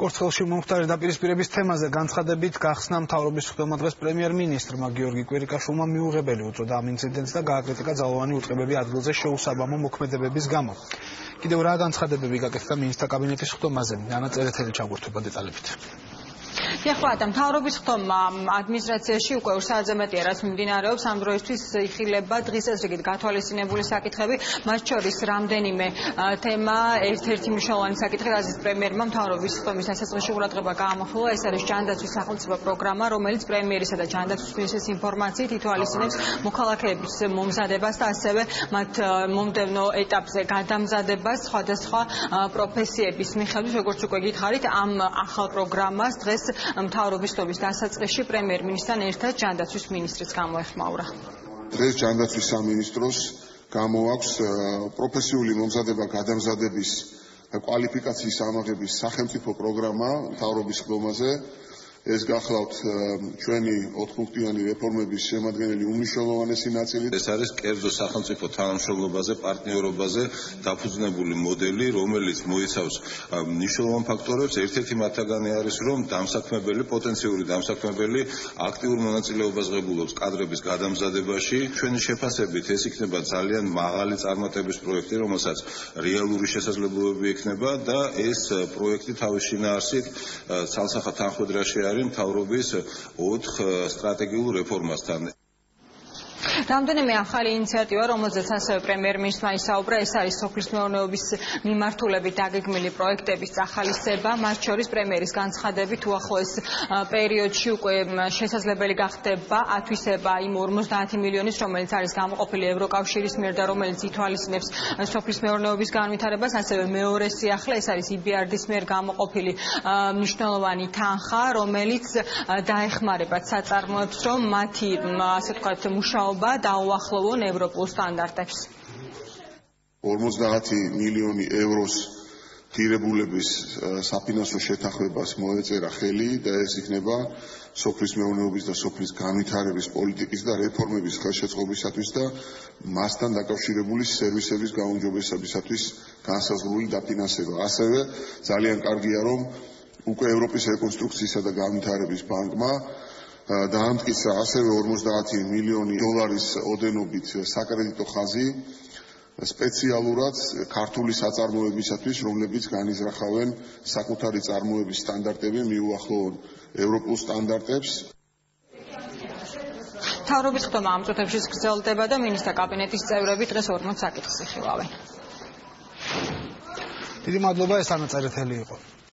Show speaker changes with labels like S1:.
S1: კორცხელში მომხდარი დაპირისპირების თემაზე განცხადებით გახსნა მთავრობის ხდომა დღეს პრემიერ-მინისტრმა გიორგი კვირიკაშვილმა მიუღებელი უწოდა ამ ინციდენტს და გააკრიტიკა ძალოვანი უწყებები ადგილზე შეუსაბამო მოქმედებების გამო. კიდევ რა განცხადებები გაკეთდა მინისტრთა კაბინეტის ხდომაზე? ანა წერეთელი ჩაგვერთვება დეტალებით.
S2: ეხლა მთავრობის ხდომა ადმინისტრაციაში უკვე ორ-საათზე მეტია რაც მიმდინარეობს. ამ დროისთვის იხილება დღის წესრიგით გათვალისწინებული საკითხები, მათ შორის რამდენიმე თემა. ერთ-ერთი მნიშვნელოვანი საკითხი, რაზეც პრემიერმა მთავრობის ხდომის დასაწყისში ყურადღება გაამახვილა, ეს არის ჯანდაცვის სახელმწიფო პროგრამა, რომელიც პრემიერისა და ჯანდაცვის მინისტრის ინფორმაციით ითვალისწინებს მოქალაქეების მომზადებას და ასევე მათ მომდევნო ეტაპზე გადამზადებას სხვადასხვა პროფესიების მიხედვით, როგორც უკვე გითხარით, ამ ახალ პროგრამას დღეს მთავრობის ხდომის დასაწყისში პრემიერ-მინისტრთან ერთად ჯანდაცვის მინისტრიც გამოეხმაურა.
S3: დღეს ჯანდაცვის სამინისტროს გამოაქვს პროფესიული მომზადება გადამზადების და კვალიფიკაციის ამაღების სახელმწიფო პროგრამა მთავრობის ხდომაზე. ეს გახლავთ ჩვენი 8-პუნქტიანი რეფორმების შემადგენელი უმნიშვნელოვანესი ნაწილი.
S4: ეს არის კერძო სახელმწიფო თანამშრომლობაზე, პარტნიორობაზე დაფუძნებული მოდელი, რომელიც მოიცავს მნიშვნელოვან ფაქტორებს. ერთ-ერთი მათგანი არის, რომ დამსაქმებელი, პოტენციური დამსაქმებელი აქტიურ მონაწილეობას ღებულობს კადრების გადამზადებაში. ჩვენი შეფასებით ეს იქნება ძალიან მაღალი წარმატების პროექტი, რომელსაც რეალური შესაძლებლობები ექნება და ეს პროექტი თავის შინაარსით ცალსახად თანხმდრაში არის მთავრობის 4 სტრატეგიულ რეფორმასთან.
S2: რამდენიმე ახალი ინიციატივა, რომელზეც ასევე პრემიერ-მინისტრმა ისაუბრა, ეს არის სოფლის მეურნეობის მიმართულებით დაგეგმილი პროექტების წახალისება, მათ შორის პრემიერის განცხადებით უახლოეს პერიოდში უკვე შესაძლებელი გახდება ათვისება იმ 50 მილიონის, რომელიც არის გამოყოფილი ევროკავშირის მიერ და რომელიც ითვალისწინებს სოფლის მეურნეობის განვითარებას, ასევე მეორე სიახლე, ეს არის EBRD-ის მიერ გამოყოფილი მნიშვნელოვანი თანხა, რომელიც დაეხმარებათ საწარმოებს, რომ მათი, ასე ვთქვათ, მუშაობა დაუახლოვონ ევროპულ სტანდარტებს.
S3: 50 მილიონი ევროს ღირებულების საფინანსო შეთანხმებას მოეწერა ხელი და ეს იქნება სოფლის მეურნეობის და სოფლის განვითარების პოლიტიკის და რეფორმების ხელშეწყობისათვის და მასთან დაკავშირებული სერვისების გაუმჯობესებისათვის განსაზღვრული დაფინანსება. ასევე ძალიან კარგია, რომ უკვე ევროპის რეკონსტრუქციისა და განვითარების ბანკმა დაამტკიცა ასევე 50 მილიონი დოლარის ოდენობით საკრედიტო ხაზი სპეციალურად ქართული საწარმოებისათვის, რომლებიც განიზრახავენ საკუთარი წარმოების სტანდარტები მიუახლოვონ ევროპულ სტანდარტებს.
S2: მთავრობის ხდომა ამ წუთებში გრძელდება და მინისტრთა კაბინეტის წევრები დღეს 40 საკითხს იხილავენ.
S1: დიდი მადლობა, ეს ანა წერეთელი იყო.